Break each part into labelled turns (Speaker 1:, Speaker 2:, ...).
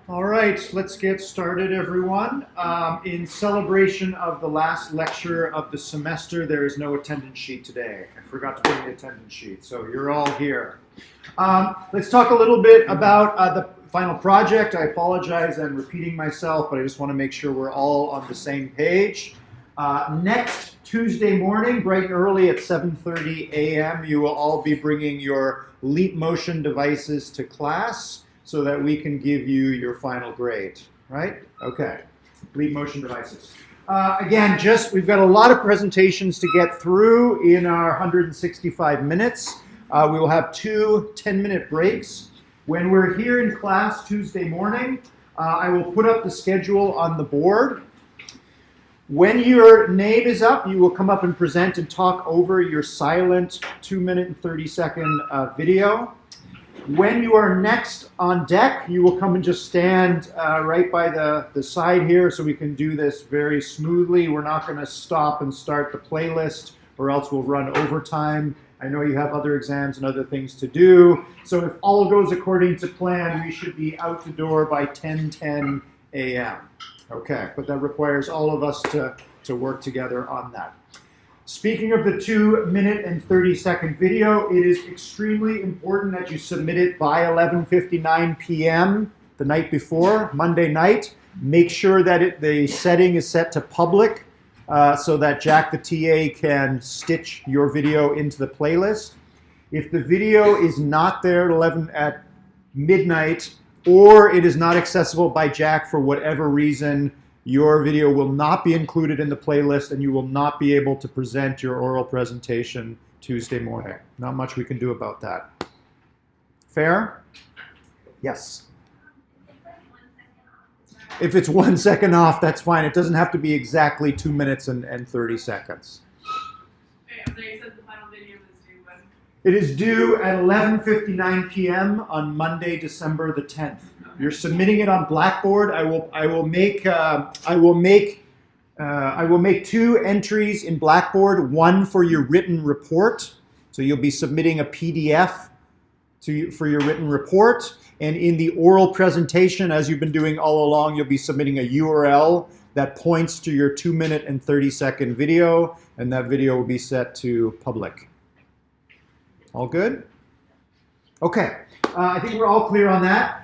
Speaker 1: All right, let's get started, everyone. In celebration of the last lecture of the semester, there is no attendance sheet today. I forgot to bring the attendance sheet, so you're all here. Let's talk a little bit about the final project. I apologize, I'm repeating myself, but I just want to make sure we're all on the same page. Next Tuesday morning, bright and early at 7:30 a.m., you will all be bringing your Leap Motion devices to class, so that we can give you your final grade, right? Okay, Leap Motion devices. Again, we've got a lot of presentations to get through in our 165 minutes. We will have 2 10-minute breaks. When we're here in class Tuesday morning, I will put up the schedule on the board. When your name is up, you will come up and present and talk over your silent 2-minute and 30-second video. When you are next on deck, you will come and just stand right by the side here so we can do this very smoothly. We're not going to stop and start the playlist or else we'll run overtime. I know you have other exams and other things to do. So if all goes according to plan, we should be out the door by 10:10 a.m. Okay, but that requires all of us to work together on that. Speaking of the 2-minute and 30-second video, it is extremely important that you submit it by 11:59 p.m. the night before, Monday night. Make sure that the setting is set to public so that Jack the TA can stitch your video into the playlist. If the video is not there at midnight or it is not accessible by Jack for whatever reason, your video will not be included in the playlist and you will not be able to present your oral presentation Tuesday morning. Not much we can do about that. Fair? Yes. If it's 1 second off, that's fine. It doesn't have to be exactly 2 minutes and 30 seconds.
Speaker 2: You said the final video was due when?
Speaker 1: It is due at 11:59 p.m. on Monday, December the 10th. You're submitting it on Blackboard. I will make 2 entries in Blackboard, one for your written report. So you'll be submitting a PDF for your written report. And in the oral presentation, as you've been doing all along, you'll be submitting a URL that points to your 2-minute and 30-second video, and that video will be set to public. All good? Okay, I think we're all clear on that.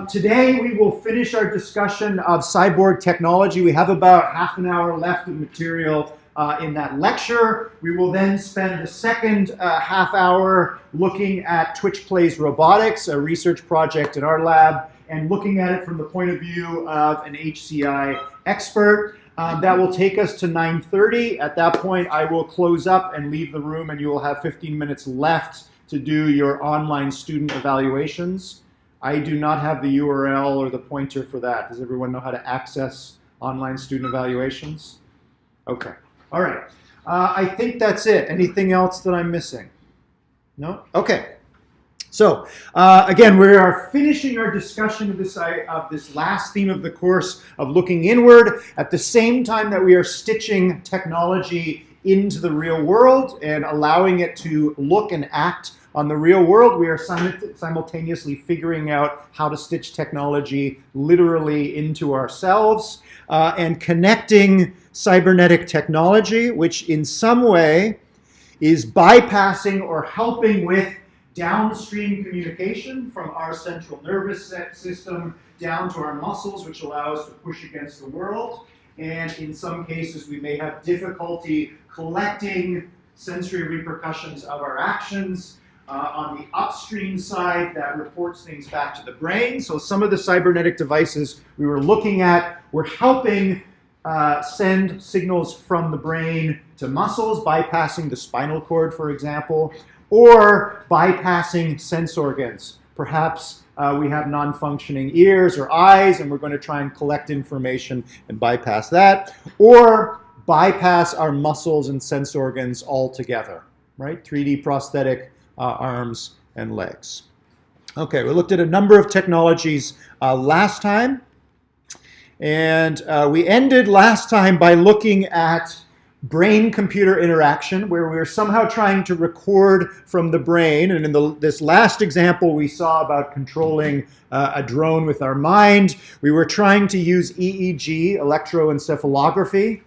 Speaker 1: Today we will finish our discussion of Cyborg technology. We have about half an hour left of material in that lecture. We will then spend the second half hour looking at Twitch Plays Robotics, a research project in our lab, and looking at it from the point of view of an HCI expert. That will take us to 9:30. At that point, I will close up and leave the room, and you will have 15 minutes left to do your online student evaluations. I do not have the URL or the pointer for that. Does everyone know how to access online student evaluations? Okay. All right. I think that's it. Anything else that I'm missing? No? Okay. So, again, we are finishing our discussion of this last theme of the course of looking inward at the same time that we are stitching technology into the real world and allowing it to look and act on the real world. We are simultaneously figuring out how to stitch technology literally into ourselves and connecting cybernetic technology, which in some way is bypassing or helping with downstream communication from our central nervous system down to our muscles, which allow us to push against the world. And in some cases, we may have difficulty collecting sensory repercussions of our actions. On the upstream side, that reports things back to the brain. So some of the cybernetic devices we were looking at were helping send signals from the brain to muscles, bypassing the spinal cord, for example, or bypassing sense organs. Perhaps we have non-functioning ears or eyes, and we're going to try and collect information and bypass that, or bypass our muscles and sense organs altogether, right? 3D prosthetic arms and legs. Okay, we looked at a number of technologies last time, and we ended last time by looking at brain-computer interaction, where we're somehow trying to record from the brain. And in this last example we saw about controlling a drone with our mind, we were trying to use EEG, electroencephalography,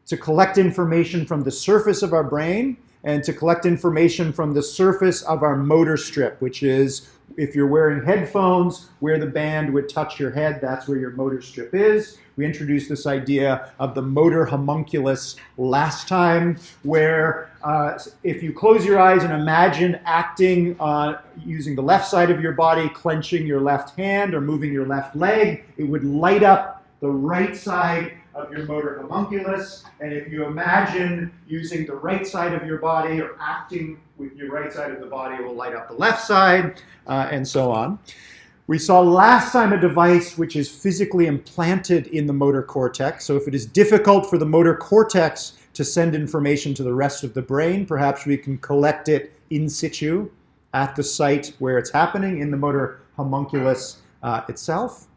Speaker 1: to collect information from the surface of our brain and to collect information from the surface of our motor strip, which is, if you're wearing headphones, where the band would touch your head, that's where your motor strip is. We introduced this idea of the motor homunculus last time, where if you close your eyes and imagine acting using the left side of your body, clenching your left hand or moving your left leg, it would light up the right side of your motor homunculus. And if you imagine using the right side of your body or acting with your right side of the body, it will light up the left side, and so on. We saw last time a device which is physically implanted in the motor cortex. So if it is difficult for the motor cortex to send information to the rest of the brain, perhaps we can collect it in situ at the site where it's happening in the motor homunculus itself.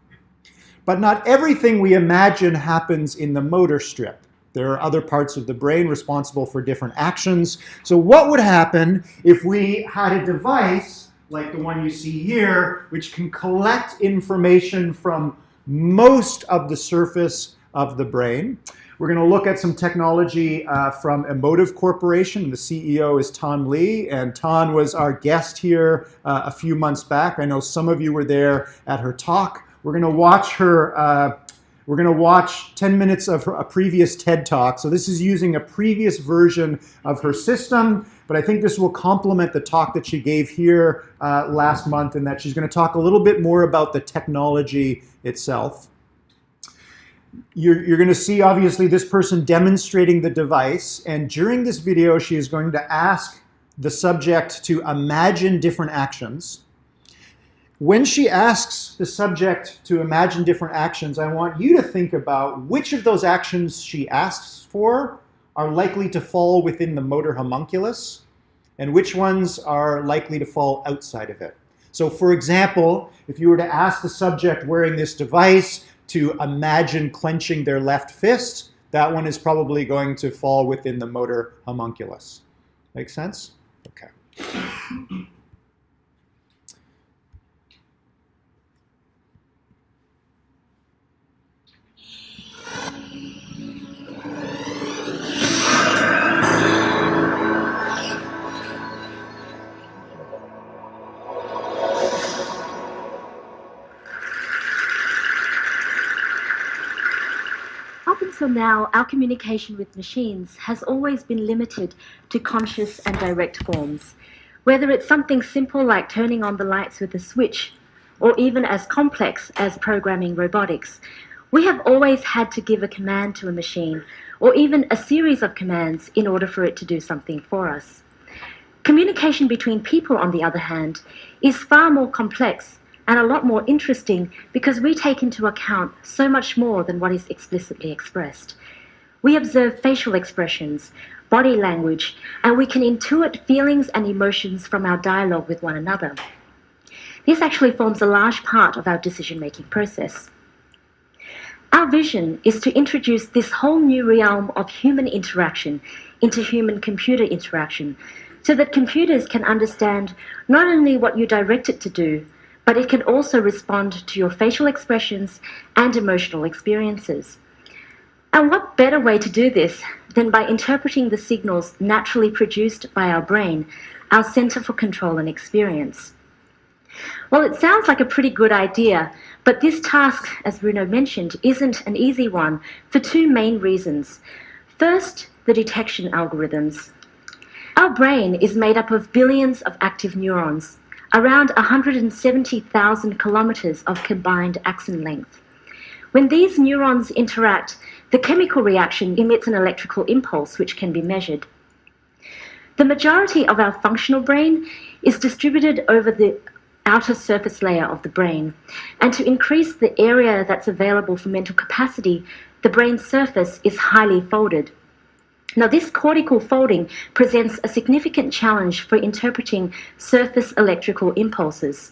Speaker 1: But not everything we imagine happens in the motor strip. There are other parts of the brain responsible for different actions. So what would happen if we had a device like the one you see here, which can collect information from most of the surface of the brain? We're going to look at some technology from Emotive Corporation. The CEO is Tan Lee, and Tan was our guest here a few months back. I know some of you were there at her talk. We're going to watch her. We're going to watch 10 minutes of a previous TED Talk. So this is using a previous version of her system, but I think this will complement the talk that she gave here last month, in that she's going to talk a little bit more about the technology itself. You're going to see, obviously, this person demonstrating the device, and during this video she is going to ask the subject to imagine different actions. When she asks the subject to imagine different actions, I want you to think about which of those actions she asks for are likely to fall within the motor homunculus and which ones are likely to fall outside of it. So for example, if you were to ask the subject wearing this device to imagine clenching their left fist, that one is probably going to fall within the motor homunculus. Make sense? Okay.
Speaker 3: Up until now, our communication with machines has always been limited to conscious and direct forms. Whether it's something simple like turning on the lights with a switch, or even as complex as programming robotics, we have always had to give a command to a machine, or even a series of commands in order for it to do something for us. Communication between people, on the other hand, is far more complex and a lot more interesting because we take into account so much more than what is explicitly expressed. We observe facial expressions, body language, and we can intuit feelings and emotions from our dialogue with one another. This actually forms a large part of our decision-making process. Our vision is to introduce this whole new realm of human interaction into human-computer interaction, so that computers can understand not only what you direct it to do, but it can also respond to your facial expressions and emotional experiences. And what better way to do this than by interpreting the signals naturally produced by our brain, our Center for Control and Experience? Well, it sounds like a pretty good idea, but this task, as Bruno mentioned, isn't an easy one for two main reasons. First, the detection algorithms. Our brain is made up of billions of active neurons, around 170,000 kilometers of combined axon length. When these neurons interact, the chemical reaction emits an electrical impulse which can be measured. The majority of our functional brain is distributed over the outer surface layer of the brain, and to increase the area that's available for mental capacity, the brain's surface is highly folded. Now, this cortical folding presents a significant challenge for interpreting surface electrical impulses.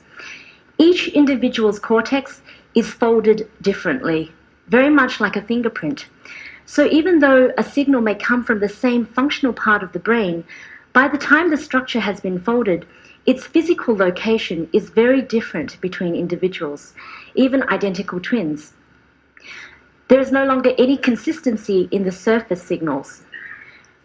Speaker 3: Each individual's cortex is folded differently, very much like a fingerprint. So even though a signal may come from the same functional part of the brain, by the time the structure has been folded, its physical location is very different between individuals, even identical twins. There is no longer any consistency in the surface signals.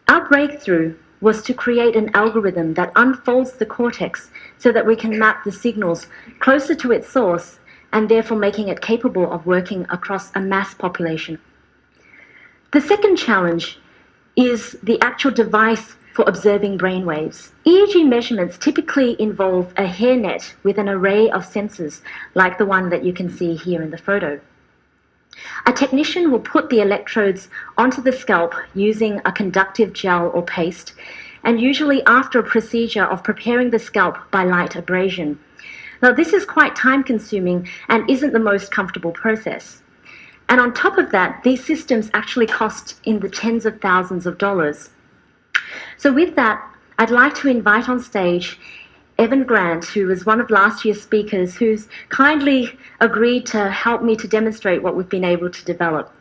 Speaker 3: Our breakthrough was to create an algorithm that unfolds the cortex so that we can map the signals closer to its source and therefore making it capable of working across a mass population. The second challenge is the actual device for observing brainwaves. EEG measurements typically involve a hairnet with an array of sensors like the one that you can see here in the photo. A technician will put the electrodes onto the scalp using a conductive gel or paste, and usually after a procedure of preparing the scalp by light abrasion. Now, this is quite time-consuming and isn't the most comfortable process. And on top of that, these systems actually cost in the tens of thousands of dollars. So with that, I'd like to invite on stage Evan Grant, who was one of last year's speakers, who's kindly agreed to help me to demonstrate what we've been able to develop.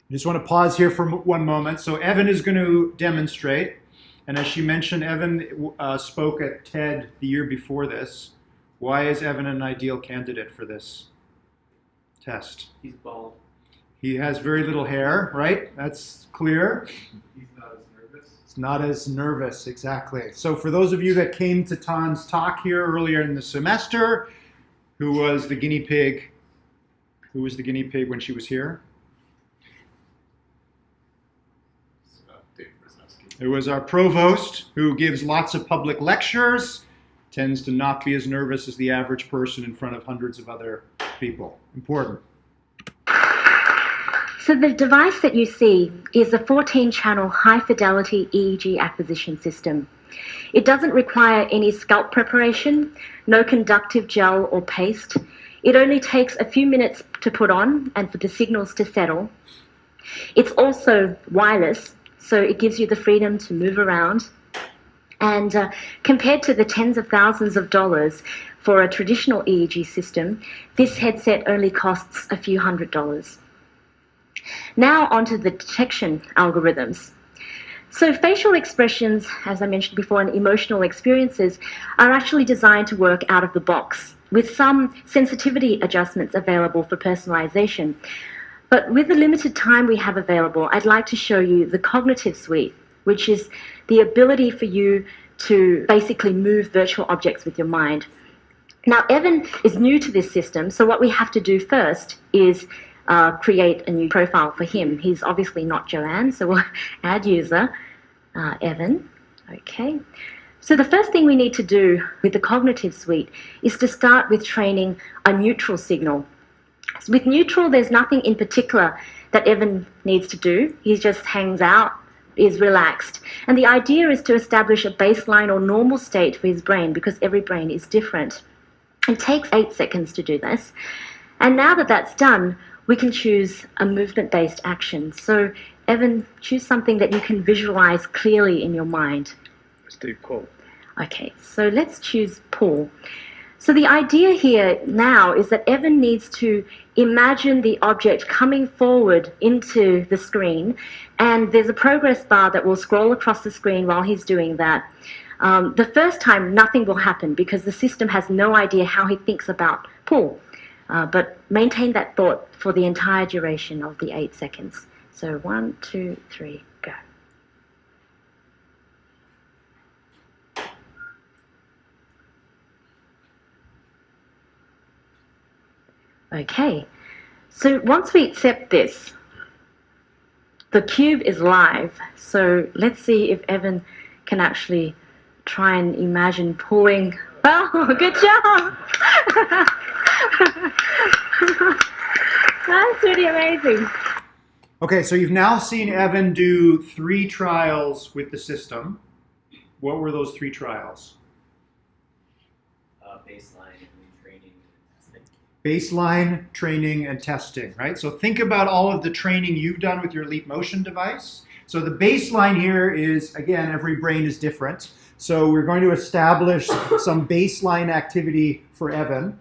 Speaker 1: I just want to pause here for one moment. So Evan is going to demonstrate. And as she mentioned, Evan spoke at TED the year before this. Why is Evan an ideal candidate for this test?
Speaker 4: He's bald.
Speaker 1: He has very little hair, right? That's clear.
Speaker 4: He's not as nervous.
Speaker 1: It's not as nervous, exactly. So for those of you that came to Tan's talk here earlier in the semester, who was the guinea pig? Who was the guinea pig when she was here? It was our provost, who gives lots of public lectures, tends to not be as nervous as the average person in front of hundreds of other people. Important.
Speaker 3: So the device that you see is a 14-channel high-fidelity EEG acquisition system. It doesn't require any scalp preparation, no conductive gel or paste. It only takes a few minutes to put on and for the signals to settle. It's also wireless, so it gives you the freedom to move around. And compared to the tens of thousands of dollars for a traditional EEG system, this headset only costs a few $100s. Now onto the detection algorithms. So facial expressions, as I mentioned before, and emotional experiences are actually designed to work out of the box, with some sensitivity adjustments available for personalization. But with the limited time we have available, I'd like to show you the cognitive suite, which is the ability for you to basically move virtual objects with your mind. Now, Evan is new to this system, so what we have to do first is create a new profile for him. He's obviously not Joanne, so we'll add user, Evan. Okay. So the first thing we need to do with the cognitive suite is to start with training a neutral signal. So with neutral, there's nothing in particular that Evan needs to do. He just hangs out, is relaxed. And the idea is to establish a baseline or normal state for his brain, because every brain is different. It takes 8 seconds to do this. And now that that's done, we can choose a movement-based action. So Evan, choose something that you can visualize clearly in your mind.
Speaker 4: Let's do pull.
Speaker 3: Okay, so let's choose pull. So the idea here now is that Evan needs to imagine the object coming forward into the screen, and there's a progress bar that will scroll across the screen while he's doing that. The first time, nothing will happen because the system has no idea how he thinks about pull, but maintain that thought for the entire duration of the 8 seconds. So 1, 2, 3, go. Okay, so once we accept this, the cube is live. So let's see if Evan can actually try and imagine pulling. Oh, good job! That's really amazing.
Speaker 1: Okay, so you've now seen Evan do 3 trials with the system. What were those 3 trials?
Speaker 4: Baseline, training, and testing.
Speaker 1: Baseline, training, and testing, right? So think about all of the training you've done with your Leap Motion device. So the baseline here is, again, every brain is different. So we're going to establish some baseline activity for Evan.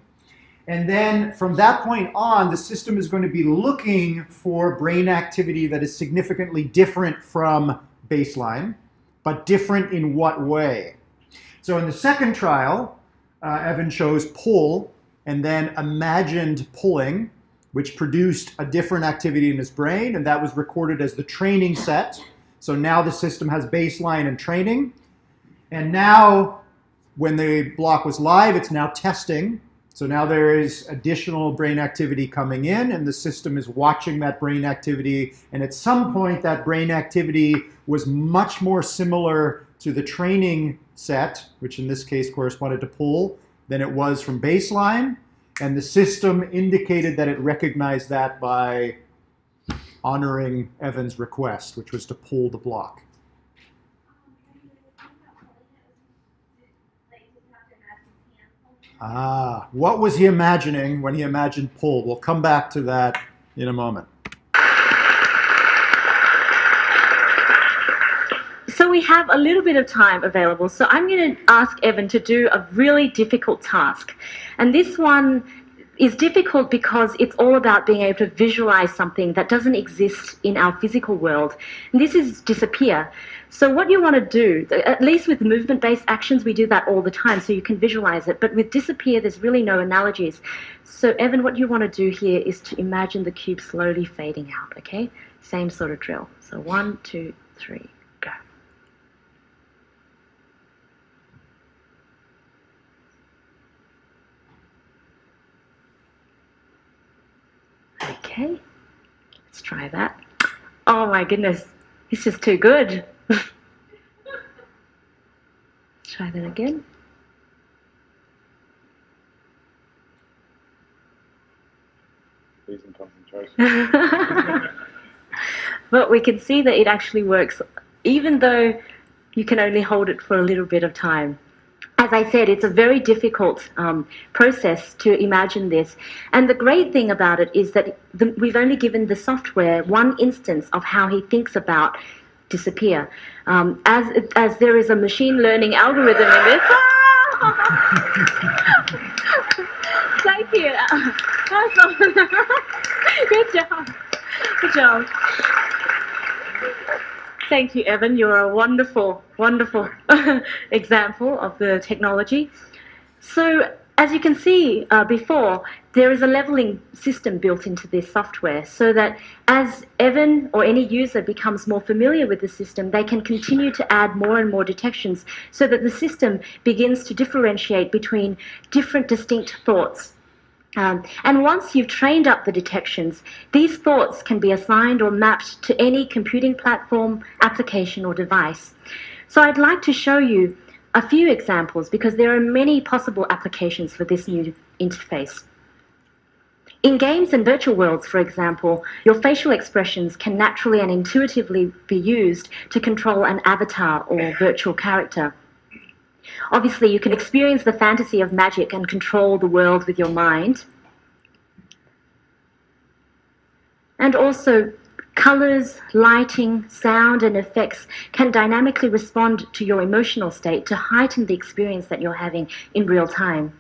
Speaker 1: And then from that point on, the system is going to be looking for brain activity that is significantly different from baseline, but different in what way? So in the second trial, Evan chose pull and then imagined pulling, which produced a different activity in his brain, and that was recorded as the training set. So now the system has baseline and training. And now, when the block was live, it's now testing. So now there is additional brain activity coming in, and the system is watching that brain activity. And at some point, that brain activity was much more similar to the training set, which in this case corresponded to pull, than it was from baseline. And the system indicated that it recognized that by honoring Evan's request, which was to pull the block. What was he imagining when he imagined pull? We'll come back to that in a moment.
Speaker 3: So we have a little bit of time available. So I'm going to ask Evan to do a really difficult task. And this one is difficult because it's all about being able to visualize something that doesn't exist in our physical world. And this is disappear. So what you want to do, at least with movement-based actions, we do that all the time, so you can visualize it. But with disappear, there's really no analogies. So Evan, what you want to do here is to imagine the cube slowly fading out, okay? Same sort of drill. So 1, 2, 3, go. Okay, let's try that. Oh my goodness, it's just too good. Try that again.
Speaker 4: Please in concentration.
Speaker 3: But we can see that it actually works, even though you can only hold it for a little bit of time. As I said, it's a very difficult process to imagine this. And the great thing about it is that we've only given the software one instance of how he thinks about disappear. As there is a machine learning algorithm in this. Thank you. Good job. Good job. Thank you, Evan. You're a wonderful, wonderful example of the technology. So, as you can see before, there is a leveling system built into this software so that as Evan or any user becomes more familiar with the system, they can continue to add more and more detections so that the system begins to differentiate between different distinct thoughts. And once you've trained up the detections, these thoughts can be assigned or mapped to any computing platform, application, or device. So I'd like to show you a few examples because there are many possible applications for this new interface. In games and virtual worlds, for example, your facial expressions can naturally and intuitively be used to control an avatar or virtual character. Obviously, you can experience the fantasy of magic and control the world with your mind. And also, colors, lighting, sound, and effects can dynamically respond to your emotional state to heighten the experience that you're having in real time.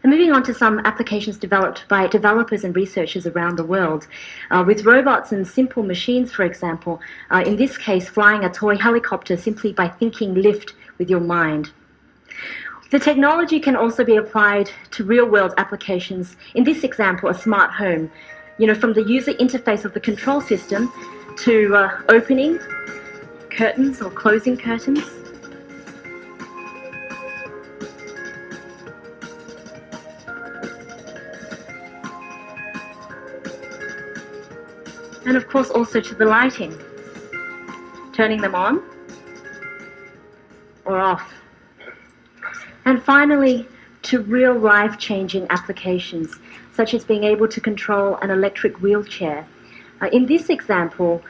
Speaker 3: And moving on to some applications developed by developers and researchers around the world. With robots and simple machines, for example, in this case, flying a toy helicopter simply by thinking lift with your mind. The technology can also be applied to real-world applications. In this example, a smart home. From the user interface of the control system to opening curtains or closing curtains. And of course also to the lighting, turning them on or off. And finally, to real life-changing applications, such as being able to control an electric wheelchair. In this example,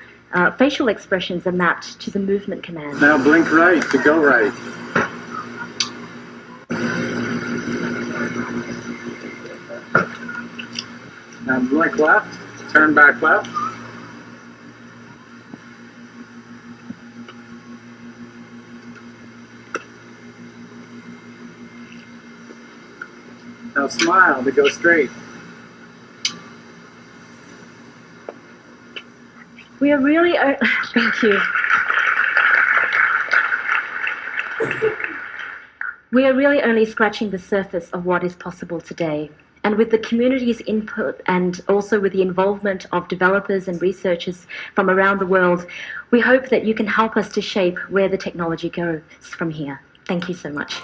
Speaker 3: facial expressions are mapped to the movement command.
Speaker 4: Now blink right to go right. Now blink left, turn back left. Now smile to go straight.
Speaker 3: We are really, thank you. We are really only scratching the surface of what is possible today. And with the community's input and also with the involvement of developers and researchers from around the world, we hope that you can help us to shape where the technology goes from here. Thank you so much.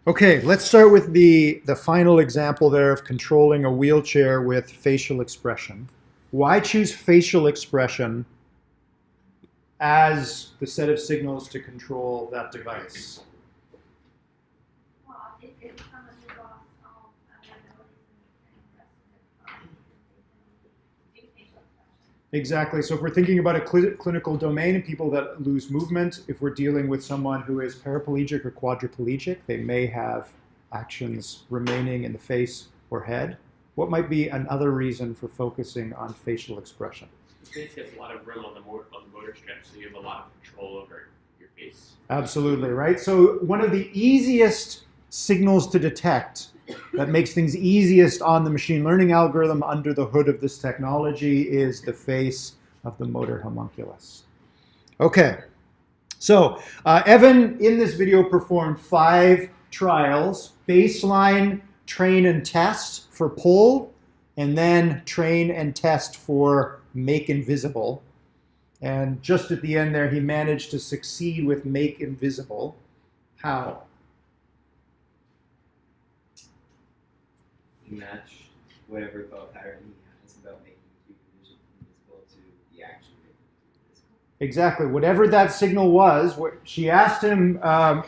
Speaker 1: Okay, let's start with the final example there of controlling a wheelchair with facial expression. Why choose facial expression as the set of signals to control that device?
Speaker 5: Well, it's someone who lost all their abilities and do facial expression.
Speaker 1: Exactly. So if we're thinking about a clinical domain and people that lose movement, if we're dealing with someone who is paraplegic or quadriplegic, they may have actions remaining in the face or head. What might be another reason for focusing on facial expression?
Speaker 6: The face has a lot of room on the motor strip, so you have a lot of control over your face.
Speaker 1: Absolutely, right? So one of the easiest signals to detect that makes things easiest on the machine learning algorithm under the hood of this technology is the face of the motor homunculus. Okay, so Evan in this video performed 5 trials: baseline, train and test for pull, and then train and test for make invisible. And just at the end there, he managed to succeed with make invisible. How?
Speaker 7: He matched whatever thought pattern he has about making the vision invisible to the action making it invisible.
Speaker 1: Exactly. Whatever that signal was, she asked him,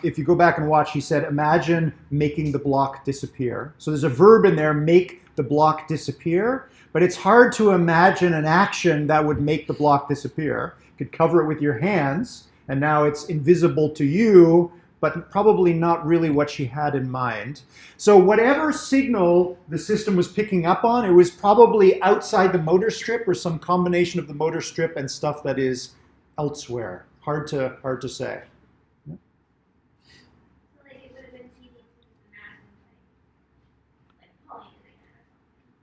Speaker 1: if you go back and watch, he said, imagine making the block disappear. So there's a verb in there, make the block disappear, but it's hard to imagine an action that would make the block disappear. You could cover it with your hands, and now it's invisible to you, but probably not really what she had in mind. So whatever signal the system was picking up on, it was probably outside the motor strip or some combination of the motor strip and stuff that is elsewhere. Hard to say.
Speaker 5: So like it would have been cheating to imagine like pulling it again or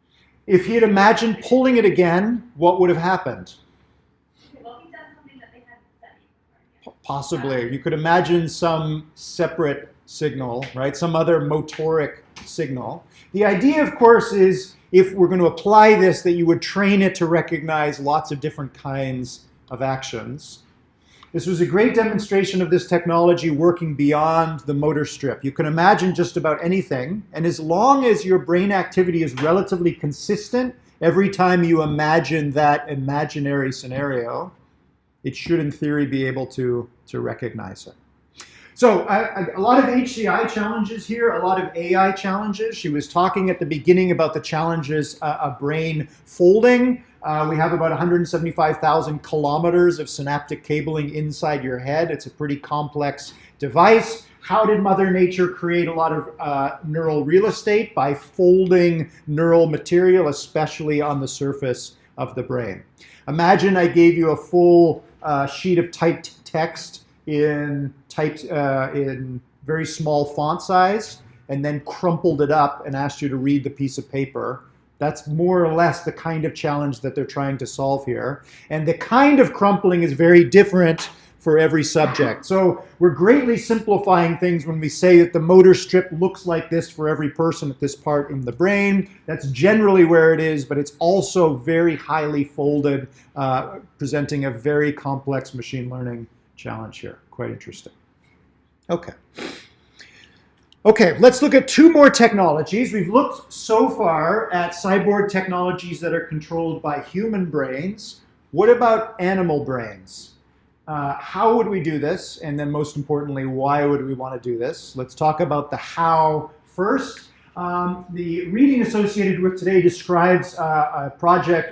Speaker 5: something.
Speaker 1: If he had imagined pulling it again, what would have happened?
Speaker 5: Well, he's done something that they hadn't studied before.
Speaker 1: Possibly. You could imagine some separate signal, right? Some other motoric signal. The idea, of course, is if we're going to apply this, that you would train it to recognize lots of different kinds of actions. This was a great demonstration of this technology working beyond the motor strip. You can imagine just about anything, and as long as your brain activity is relatively consistent every time you imagine that imaginary scenario, it should, in theory, be able to recognize it. So a lot of HCI challenges here, a lot of AI challenges. She was talking at the beginning about the challenges of brain folding. We have about 175,000 kilometers of synaptic cabling inside your head. It's a pretty complex device. How did Mother Nature create a lot of neural real estate? By folding neural material, especially on the surface of the brain. Imagine I gave you a full sheet of typed text in very small font size and then crumpled it up and asked you to read the piece of paper. That's more or less the kind of challenge that they're trying to solve here. And the kind of crumpling is very different for every subject. So we're greatly simplifying things when we say that the motor strip looks like this for every person at this part in the brain. That's generally where it is, but it's also very highly folded, presenting a very complex machine learning challenge here. Quite interesting. Okay. Okay, let's look at 2 more technologies. We've looked so far at cyborg technologies that are controlled by human brains. What about animal brains? How would we do this? And then most importantly, why would we want to do this? Let's talk about the how first. The reading associated with today describes a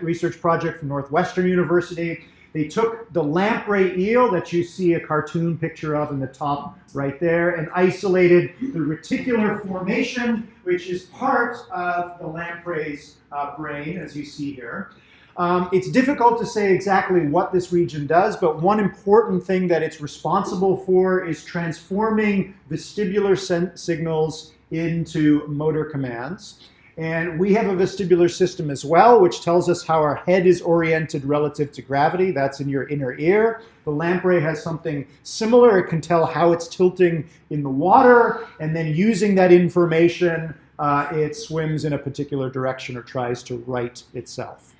Speaker 1: research project from Northwestern University. They took the lamprey eel that you see a cartoon picture of in the top right there and isolated the reticular formation, which is part of the lamprey's brain, as you see here. It's difficult to say exactly what this region does, but one important thing that it's responsible for is transforming vestibular signals into motor commands. And we have a vestibular system as well, which tells us how our head is oriented relative to gravity. That's in your inner ear. The lamprey has something similar. It can tell how it's tilting in the water, and then using that information, it swims in a particular direction or tries to right itself.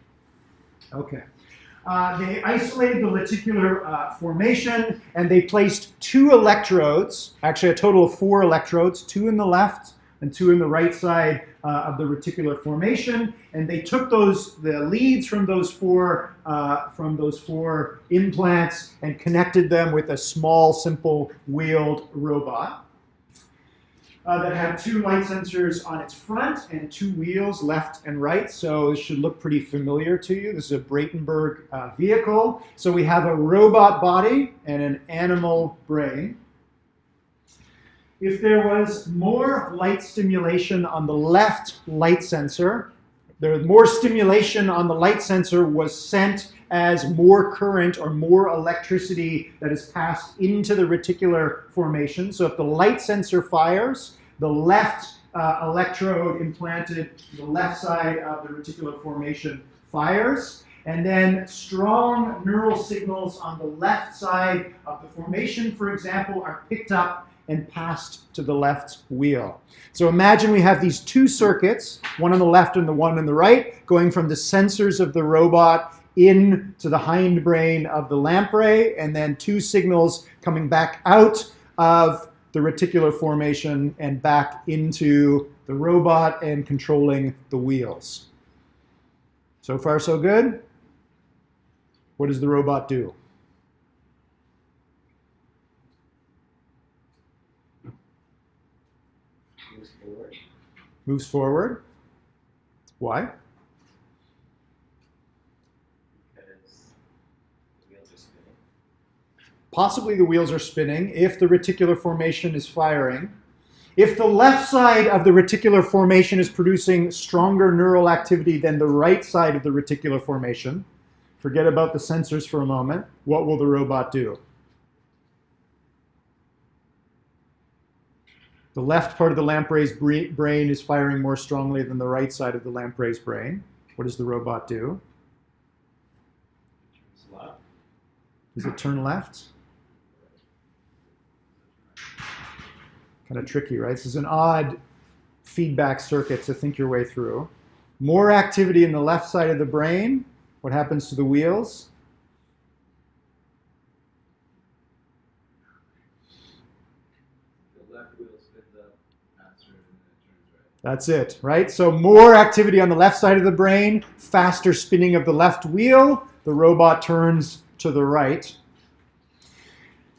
Speaker 1: Okay. They isolated the lenticular formation, and they placed 2 electrodes, actually a total of 4 electrodes, 2 in the left and 2 in the right side of the reticular formation, and they took the leads from those four implants and connected them with a small, simple wheeled robot that had 2 light sensors on its front and 2 wheels, left and right. So this should look pretty familiar to you. This is a Bratenberg vehicle. So we have a robot body and an animal brain. If there was more light stimulation on the left light sensor, more stimulation on the light sensor was sent as more current or more electricity that is passed into the reticular formation. So if the light sensor fires, the left electrode implanted to the left side of the reticular formation fires, and then strong neural signals on the left side of the formation, for example, are picked up and passed to the left wheel. So imagine we have these 2 circuits, one on the left and the one on the right, going from the sensors of the robot into the hindbrain of the lamprey, and then 2 signals coming back out of the reticular formation and back into the robot and controlling the wheels. So far, so good? What does the robot do? Moves forward. Why?
Speaker 7: Because the wheels are spinning.
Speaker 1: Possibly the wheels are spinning if the reticular formation is firing. If the left side of the reticular formation is producing stronger neural activity than the right side of the reticular formation, forget about the sensors for a moment, what will the robot do? The left part of the lamprey's brain is firing more strongly than the right side of the lamprey's brain. What does the robot do?
Speaker 7: Turns left.
Speaker 1: Does it turn left? Kind of tricky, right? This is an odd feedback circuit to think your way through. More activity in the left side of the brain. What happens to the wheels? That's it, right? So more activity on the left side of the brain, faster spinning of the left wheel, the robot turns to the right.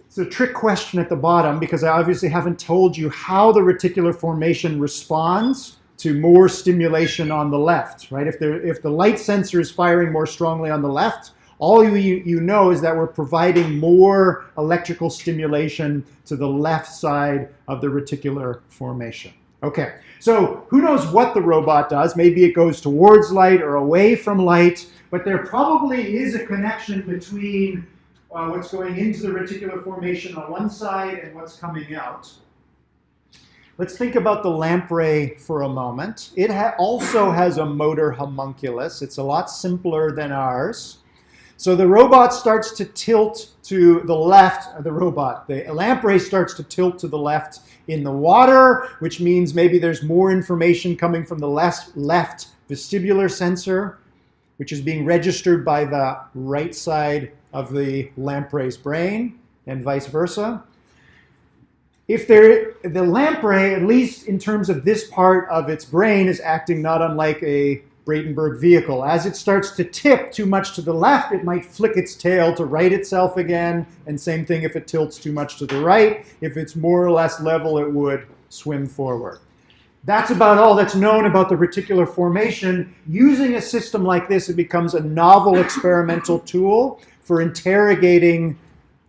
Speaker 1: It's a trick question at the bottom because I obviously haven't told you how the reticular formation responds to more stimulation on the left, right? If the light sensor is firing more strongly on the left, all you know is that we're providing more electrical stimulation to the left side of the reticular formation. Okay, so who knows what the robot does? Maybe it goes towards light or away from light, but there probably is a connection between what's going into the reticular formation on one side and what's coming out. Let's think about the lamprey for a moment. It also has a motor homunculus. It's a lot simpler than ours. So the robot starts to tilt to the left, the lamprey starts to tilt to the left in the water, which means maybe there's more information coming from the left vestibular sensor, which is being registered by the right side of the lamprey's brain, and vice versa. If the lamprey, at least in terms of this part of its brain, is acting not unlike a Bratenberg vehicle. As it starts to tip too much to the left, it might flick its tail to right itself again, and same thing if it tilts too much to the right. If it's more or less level, it would swim forward. That's about all that's known about the reticular formation. Using a system like this, it becomes a novel experimental tool for interrogating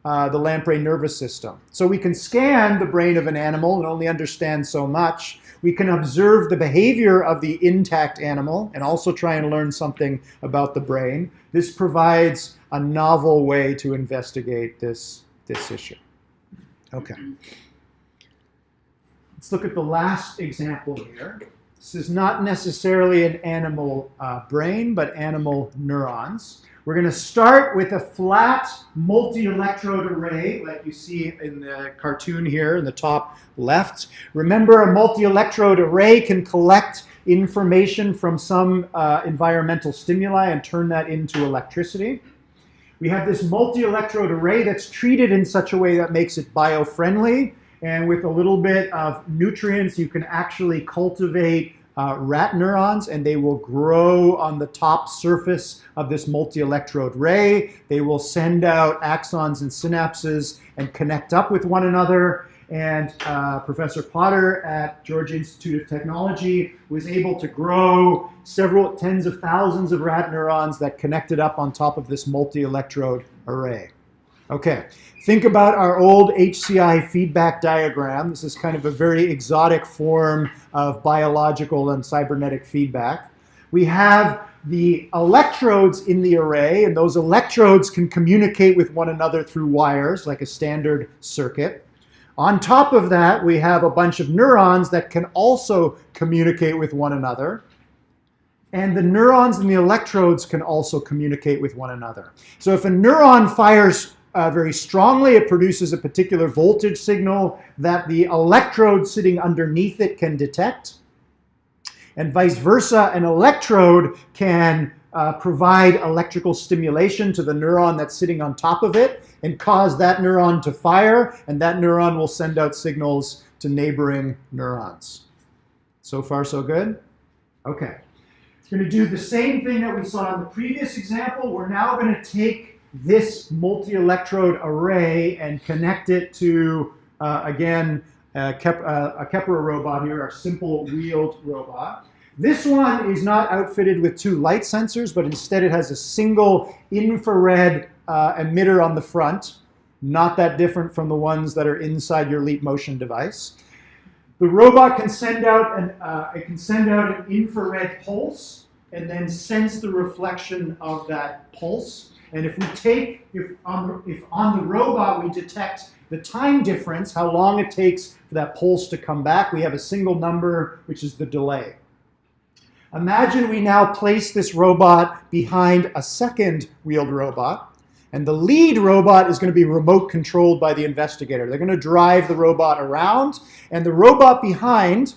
Speaker 1: the lamprey nervous system. So we can scan the brain of an animal and only understand so much. We can observe the behavior of the intact animal and also try and learn something about the brain. This provides a novel way to investigate this issue. Okay. Let's look at the last example here. This is not necessarily an animal brain, but animal neurons. We're going to start with a flat multi-electrode array, like you see in the cartoon here in the top left. Remember, a multi-electrode array can collect information from some environmental stimuli and turn that into electricity. We have this multi-electrode array that's treated in such a way that makes it bio-friendly, and with a little bit of nutrients, you can actually cultivate rat neurons, and they will grow on the top surface of this multi-electrode array. They will send out axons and synapses and connect up with one another. And Professor Potter at Georgia Institute of Technology was able to grow several tens of thousands of rat neurons that connected up on top of this multi-electrode array. Okay, think about our old HCI feedback diagram. This is kind of a very exotic form of biological and cybernetic feedback. We have the electrodes in the array, and those electrodes can communicate with one another through wires, like a standard circuit. On top of that, we have a bunch of neurons that can also communicate with one another. And the neurons and the electrodes can also communicate with one another. So if a neuron fires very strongly, it produces a particular voltage signal that the electrode sitting underneath it can detect. And vice versa, an electrode can provide electrical stimulation to the neuron that's sitting on top of it and cause that neuron to fire, and that neuron will send out signals to neighboring neurons. So far, so good? Okay. We're going to do the same thing that we saw in the previous example. We're now going to take this multi-electrode array and connect it to, again, a Kepler robot here, our simple wheeled robot. This one is not outfitted with two light sensors, but instead it has a single infrared emitter on the front, not that different from the ones that are inside your Leap Motion device. The robot can send out an infrared pulse and then sense the reflection of that pulse. And if on the robot we detect the time difference, how long it takes for that pulse to come back, we have a single number, which is the delay. Imagine we now place this robot behind a second wheeled robot, and the lead robot is going to be remote controlled by the investigator. They're going to drive the robot around, and the robot behind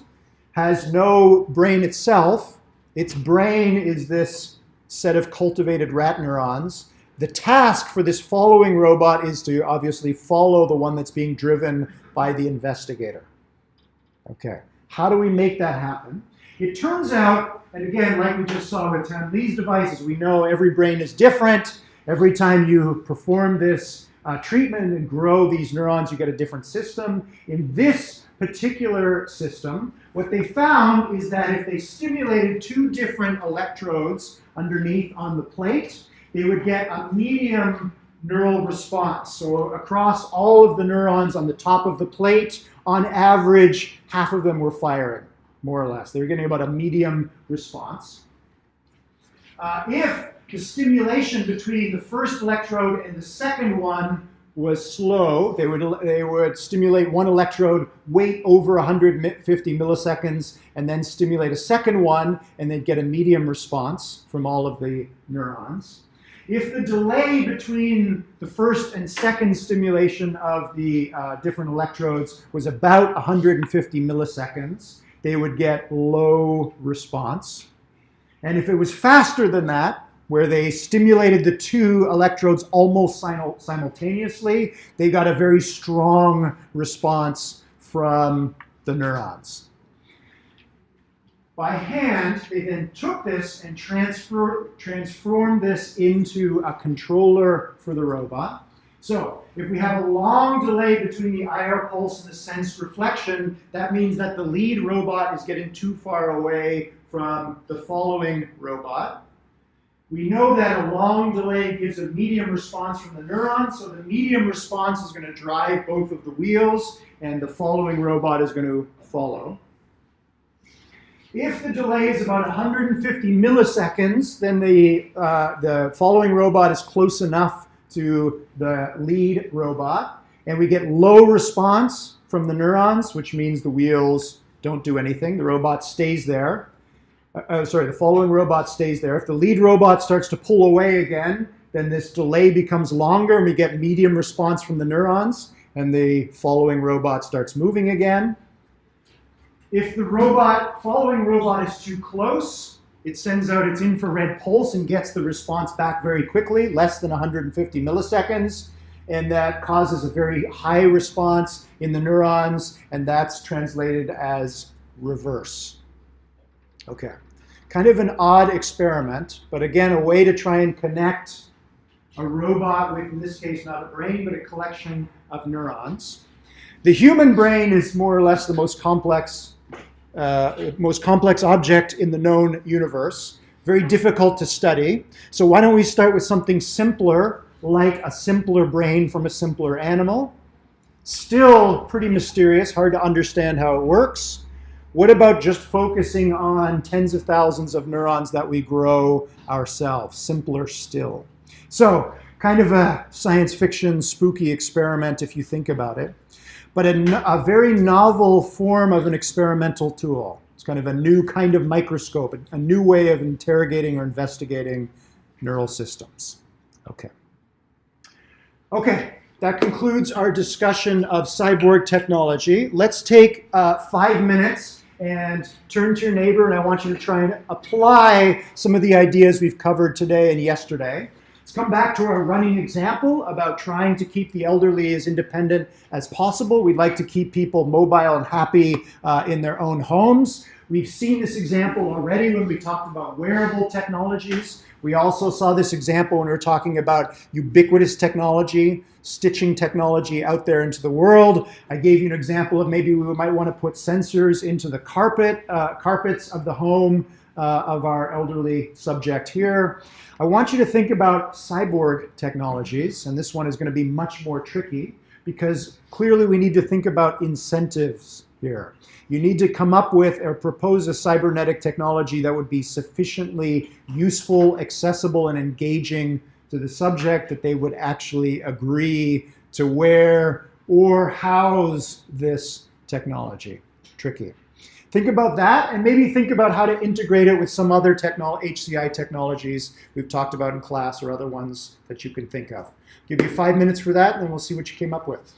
Speaker 1: has no brain itself. Its brain is this set of cultivated rat neurons. The task for this following robot is to obviously follow the one that's being driven by the investigator. Okay, how do we make that happen? It turns out, and again, like we just saw with Tan Lee's devices, we know every brain is different. Every time you perform this treatment and grow these neurons, you get a different system. In this particular system, what they found is that if they stimulated two different electrodes underneath on the plate, they would get a medium neural response. So across all of the neurons on the top of the plate, on average, half of them were firing, more or less. They were getting about a medium response. If the stimulation between the first electrode and the second one was slow, they would stimulate one electrode, wait over 150 milliseconds, and then stimulate a second one, and they'd get a medium response from all of the neurons. If the delay between the first and second stimulation of the different electrodes was about 150 milliseconds, they would get low response. And if it was faster than that, where they stimulated the two electrodes almost simultaneously, they got a very strong response from the neurons. By hand, they then took this and transformed this into a controller for the robot. So if we have a long delay between the IR pulse and the sensed reflection, that means that the lead robot is getting too far away from the following robot. We know that a long delay gives a medium response from the neuron, so the medium response is going to drive both of the wheels, and the following robot is going to follow. If the delay is about 150 milliseconds, then the following robot is close enough to the lead robot, and we get low response from the neurons, which means the wheels don't do anything. The robot stays there. The following robot stays there. If the lead robot starts to pull away again, then this delay becomes longer, and we get medium response from the neurons, and the following robot starts moving again. If the following robot is too close, it sends out its infrared pulse and gets the response back very quickly, less than 150 milliseconds, and that causes a very high response in the neurons, and that's translated as reverse. Okay, kind of an odd experiment, but again, a way to try and connect a robot with, in this case, not a brain, but a collection of neurons. The human brain is more or less the most complex object in the known universe. Very difficult to study. So why don't we start with something simpler, like a simpler brain from a simpler animal? Still pretty mysterious, hard to understand how it works. What about just focusing on tens of thousands of neurons that we grow ourselves? Simpler still. So kind of a science fiction spooky experiment if you think about it, but a very novel form of an experimental tool. It's kind of a new kind of microscope, a new way of interrogating or investigating neural systems. Okay, that concludes our discussion of cyborg technology. Let's take 5 minutes and turn to your neighbor, and I want you to try and apply some of the ideas we've covered today and yesterday. Let's come back to our running example about trying to keep the elderly as independent as possible. We'd like to keep people mobile and happy in their own homes. We've seen this example already when we talked about wearable technologies. We also saw this example when we were talking about ubiquitous technology, stitching technology out there into the world. I gave you an example of maybe we might want to put sensors into the carpets of the home of our elderly subject here. I want you to think about cyborg technologies, and this one is going to be much more tricky because clearly we need to think about incentives here. You need to come up with or propose a cybernetic technology that would be sufficiently useful, accessible, and engaging to the subject that they would actually agree to wear or house this technology. Tricky. Think about that, and maybe think about how to integrate it with some other HCI technologies we've talked about in class or other ones that you can think of. Give you 5 minutes for that, and then we'll see what you came up with.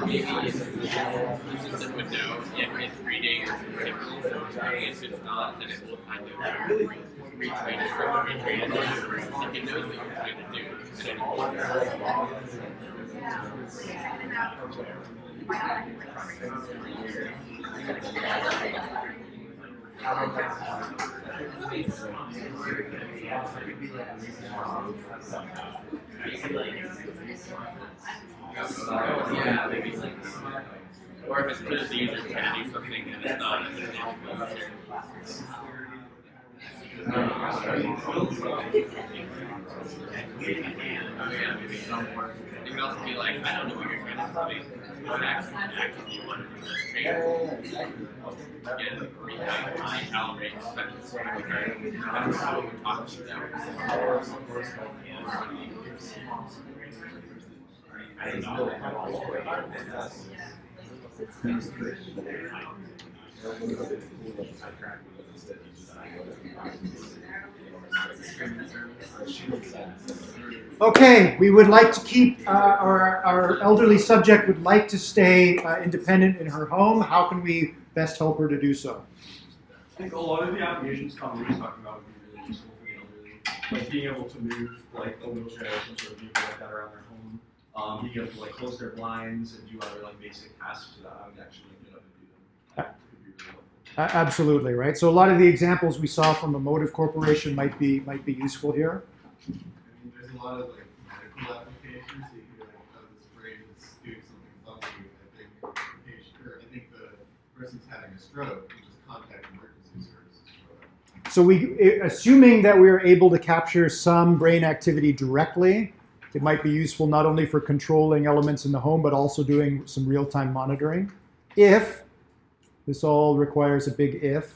Speaker 6: maybe the system would know if it's reading typical story. If it's not, then it will kind of retrain it from retrain it. Like it knows what you're trying to do. Yeah, maybe like, or if it's just the user trying to do something and it's not a user. You can also be like, I don't know what you're trying to tell me. What action do you want to do? Let's train. Again, recalibrate, especially that's how we talk to them.
Speaker 1: Okay, we would like to keep our elderly subject would like to stay independent in her home. How can we best help her to do so?
Speaker 8: I think a lot of the applications Tom was talking about would be really useful for the elderly, like being able to move like a wheelchair or some sort of vehicle like that around their home, being able to like close their blinds and do other like basic tasks so that I would actually get up and do them. Could be really helpful.
Speaker 1: Absolutely, right. So a lot of the examples we saw from Emotive Corporation might be useful here.
Speaker 9: I mean, there's a lot of like medical applications. So you can be like, oh, this brain is doing something funky. I think the person's having a stroke. You just contact emergency services for that.
Speaker 1: So assuming that we are able to capture some brain activity directly, it might be useful not only for controlling elements in the home, but also doing some real-time monitoring. If, this all requires a big if.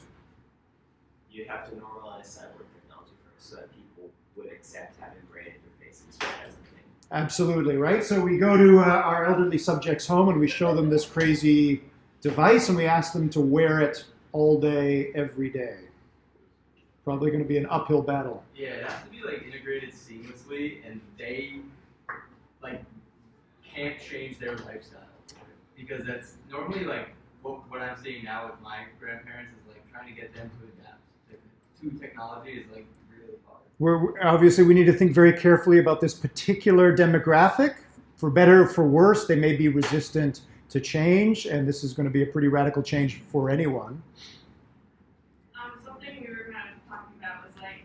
Speaker 7: You have to normalize cyborg technology first so that people would accept having brain interfaces as a thing.
Speaker 1: Absolutely, right? So we go to our elderly subject's home and we show them this crazy device and we ask them to wear it all day, every day. Probably going to be an uphill battle.
Speaker 10: Yeah, it has to be like integrated seamlessly, and they like can't change their lifestyle because that's normally like what I'm seeing now with my grandparents is like trying to get them to adapt to technology is like really hard.
Speaker 1: Obviously, we need to think very carefully about this particular demographic. For better or for worse, they may be resistant to change, and this is going to be a pretty radical change for anyone.
Speaker 2: Something we were kind of talking about was like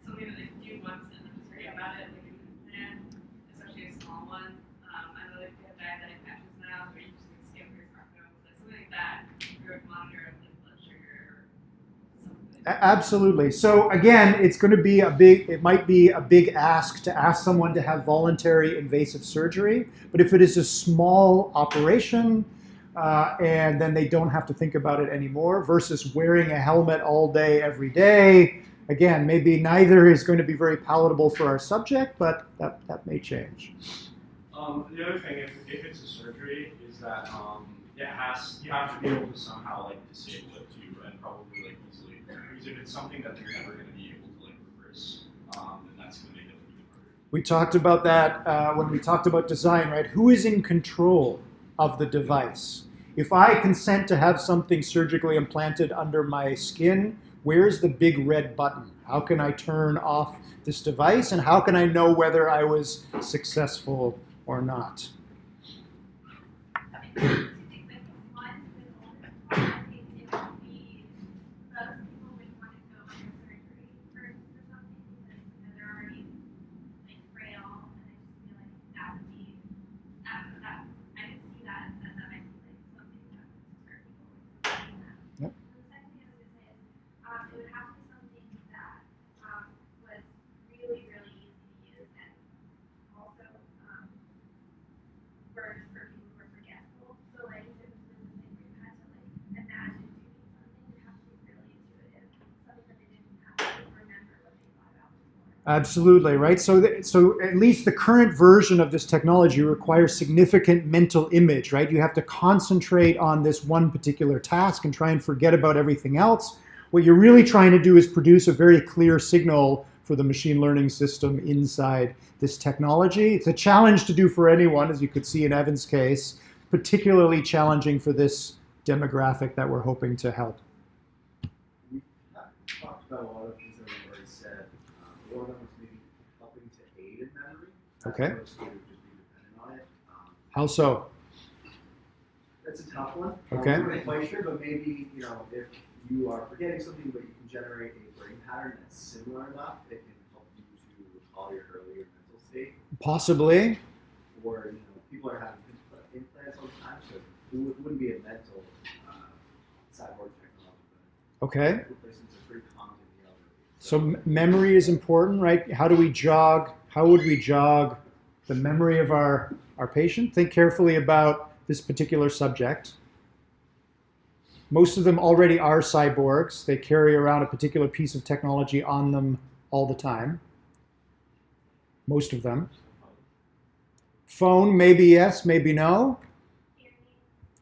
Speaker 2: something that they do once and then just forget about it, like a new plan, especially a small one. I know that they have diabetic patches now, where you just like scan your smartphone, like something like that, or a monitor of like blood sugar or something.
Speaker 1: Absolutely. So again, it's going to be it might be a big ask to ask someone to have voluntary invasive surgery, but if it is a small operation, and then they don't have to think about it anymore versus wearing a helmet all day, every day. Again, maybe neither is going to be very palatable for our subject, but that may change.
Speaker 8: The other thing, if it's a surgery, is that you have to be able to somehow like disable it too, and probably like easily. Because if it's something that they're never going to be able to like reverse, then that's going to make it even harder.
Speaker 1: We talked about that when we talked about design, right? Who is in control of the device? If I consent to have something surgically implanted under my skin, where's the big red button? How can I turn off this device, and how can I know whether I was successful or not? Absolutely, right? So at least the current version of this technology requires significant mental image, right? You have to concentrate on this one particular task and try and forget about everything else. What you're really trying to do is produce a very clear signal for for the machine learning system inside this technology. It's a challenge to do for anyone, as you could see in Evan's case, particularly challenging for this demographic that we're hoping to help.
Speaker 11: We talked about a lot of things that we've already said. One of them was maybe helping to aid in memory.
Speaker 1: Okay.
Speaker 11: As opposed to just be dependent on it.
Speaker 1: How so?
Speaker 11: That's a tough one.
Speaker 1: Okay.
Speaker 11: I'm not quite sure, but maybe, you know, if you are forgetting something, but you can generate a brain pattern that's similar enough, it can help you to recall your earlier mental state.
Speaker 1: Possibly.
Speaker 11: Or, you know, people are having implants all the time, so it wouldn't be a mental cyborg technology, but
Speaker 1: Okay.
Speaker 11: replacements are pretty common in the elderly.
Speaker 1: So memory is important, right? How would we jog the memory of our patient? Think carefully about this particular subject. Most of them already are cyborgs. They carry around a particular piece of technology on them all the time. Most of them. Phone, maybe yes, maybe no.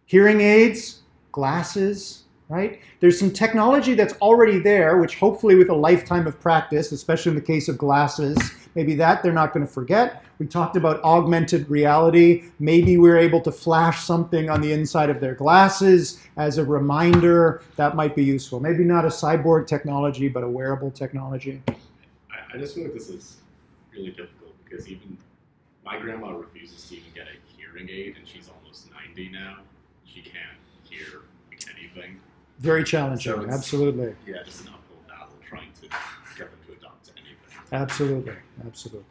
Speaker 1: Hearing aids, glasses, right? There's some technology that's already there, which hopefully with a lifetime of practice, especially in the case of glasses, maybe that they're not going to forget. We talked about augmented reality. Maybe we're able to flash something on the inside of their glasses as a reminder. That might be useful. Maybe not a cyborg technology, but a wearable technology.
Speaker 12: I just feel like this is really difficult because even my grandma refuses to even get a hearing aid, and she's almost 90 now. She can't hear anything.
Speaker 1: Very challenging,
Speaker 12: So it's-
Speaker 1: absolutely.
Speaker 12: Yeah, just an uphill battle trying to get them to adopt anything.
Speaker 1: Absolutely, absolutely.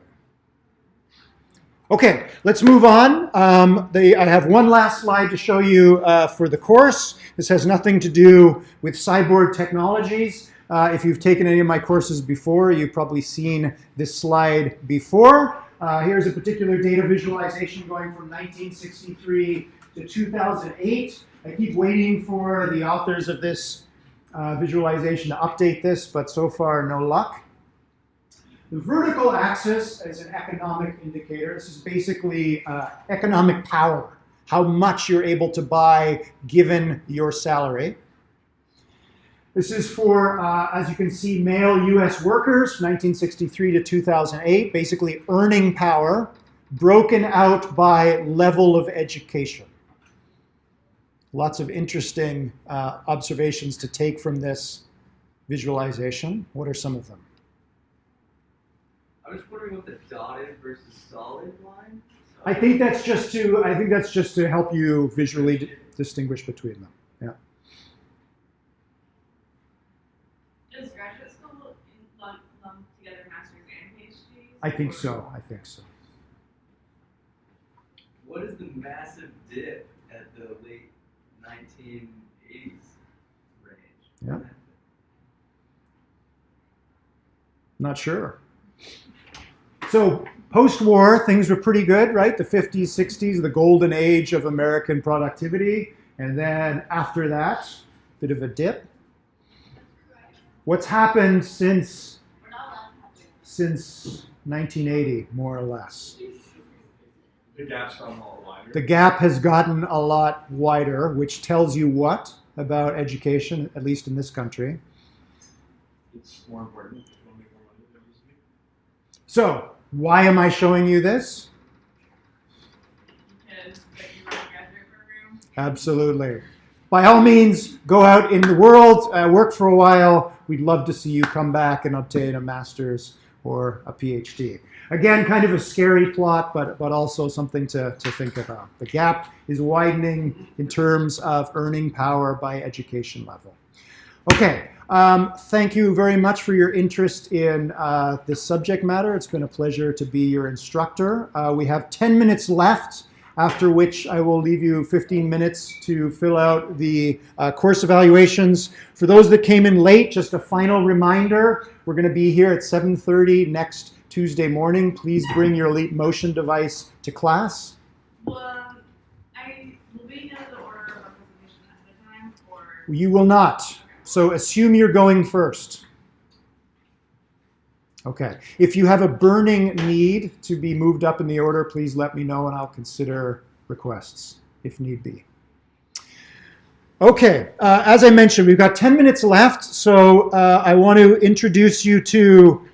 Speaker 1: Okay, let's move on. I have one last slide to show you for the course. This has nothing to do with cyborg technologies. If you've taken any of my courses before, you've probably seen this slide before. Here's a particular data visualization going from 1963 to 2008. I keep waiting for the authors of this visualization to update this, but so far no luck. The vertical axis is an economic indicator. This is basically economic power, how much you're able to buy given your salary. This is for, as you can see, male US workers, 1963 to 2008, basically earning power, broken out by level of education. Lots of interesting observations to take from this visualization. What are some of them?
Speaker 10: I was wondering what the dotted versus solid line.
Speaker 1: I think that's just to help you visually distinguish between them. Yeah.
Speaker 2: Does graduate school lump together masters and PhDs?
Speaker 1: I think so. I think so.
Speaker 10: What is the massive dip at the late 1980s range?
Speaker 1: Yeah. Not sure. So post-war, things were pretty good, right? The 50s, 60s, the golden age of American productivity. And then after that, bit of a dip. What's happened since 1980, more or less?
Speaker 8: The gap's gotten a lot wider.
Speaker 1: The gap has gotten a lot wider, which tells you what about education, at least in this country?
Speaker 8: It's more important.
Speaker 1: So, why am I showing you this?
Speaker 2: Because like you run a graduate program.
Speaker 1: Absolutely. By all means, go out in the world, work for a while. We'd love to see you come back and obtain a master's or a PhD. Again, kind of a scary plot, but also something to think about. The gap is widening in terms of earning power by education level. Okay, thank you very much for your interest in this subject matter. It's been a pleasure to be your instructor. We have 10 minutes left, after which I will leave you 15 minutes to fill out the course evaluations. For those that came in late, just a final reminder, we're going to be here at 7:30 next Tuesday morning. Please bring your Leap Motion device to class.
Speaker 2: Will we know the order of our presentation ahead of time, or?
Speaker 1: You will not. So assume you're going first. Okay. If you have a burning need to be moved up in the order, please let me know and I'll consider requests if need be. Okay. As I mentioned, we've got 10 minutes left, so I want to introduce you to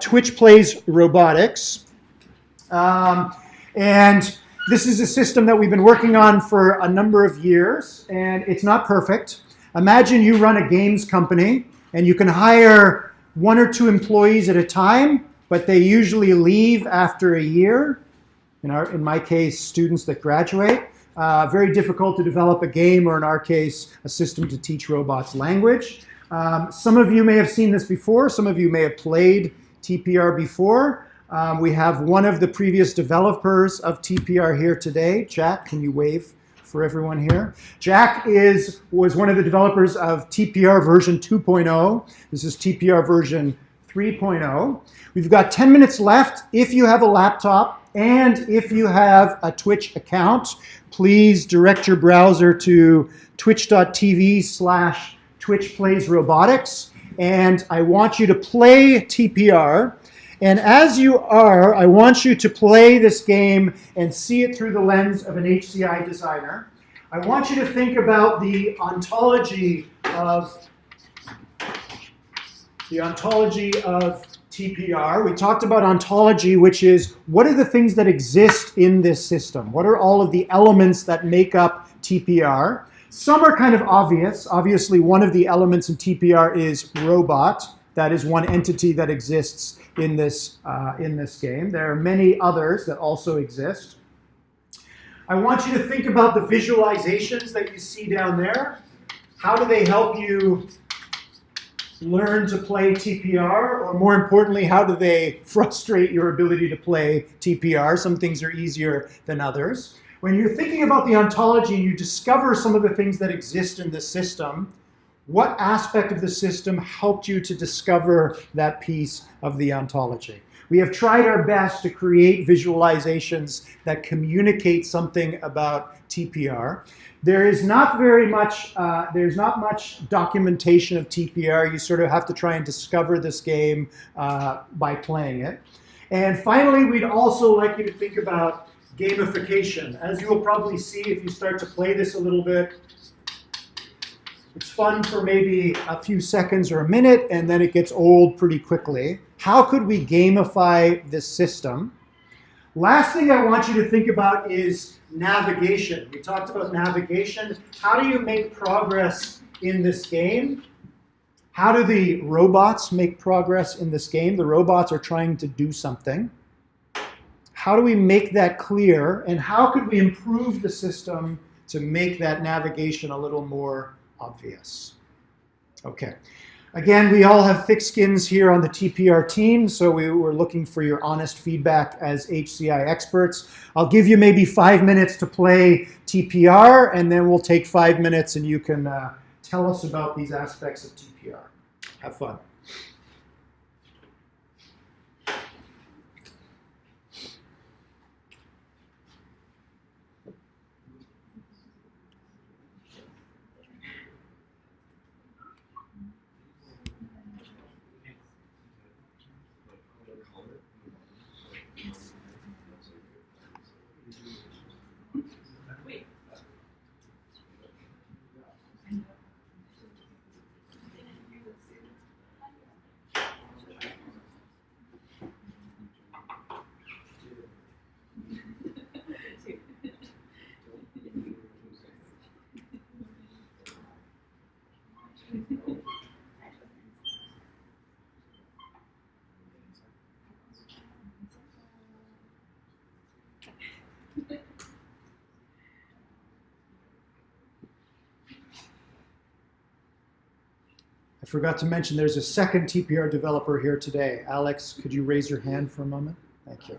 Speaker 1: Twitch Plays Robotics. And this is a system that we've been working on for a number of years, and it's not perfect. Imagine you run a games company, and you can hire 1 or 2 employees at a time, but they usually leave after a year. In my case, students that graduate. Very difficult to develop a game, or in our case, a system to teach robots language. Some of you may have seen this before. Some of you may have played TPR before. We have one of the previous developers of TPR here today. Jack, can you wave for everyone here? Jack was one of the developers of TPR version 2.0. This is TPR version 3.0. We've got 10 minutes left. If you have a laptop and if you have a Twitch account, please direct your browser to twitch.tv/twitchplaysrobotics. And I want you to play TPR. And as you are, I want you to play this game and see it through the lens of an HCI designer. I want you to think about the ontology of TPR. We talked about ontology, which is what are the things that exist in this system? What are all of the elements that make up TPR? Some are kind of obvious. Obviously, one of the elements in TPR is robot. That is one entity that exists in this game. There are many others that also exist. I want you to think about the visualizations that you see down there. How do they help you learn to play TPR? Or more importantly, how do they frustrate your ability to play TPR? Some things are easier than others. When you're thinking about the ontology and you discover some of the things that exist in the system, what aspect of the system helped you to discover that piece of the ontology? We have tried our best to create visualizations that communicate something about TPR. There is not very much, there's not much documentation of TPR. You sort of have to try and discover this game by playing it. And finally, we'd also like you to think about gamification. As you will probably see if you start to play this a little bit, it's fun for maybe a few seconds or a minute, and then it gets old pretty quickly. How could we gamify this system? Last thing I want you to think about is navigation. We talked about navigation. How do you make progress in this game? How do the robots make progress in this game? The robots are trying to do something. How do we make that clear? And how could we improve the system to make that navigation a little more obvious? Okay. Again, we all have thick skins here on the TPR team, so we were looking for your honest feedback as HCI experts. I'll give you maybe 5 minutes to play TPR, and then we'll take 5 minutes and you can tell us about these aspects of TPR. Have fun. I forgot to mention there's a second TPR developer here today. Alex, could you raise your hand for a moment? Thank you.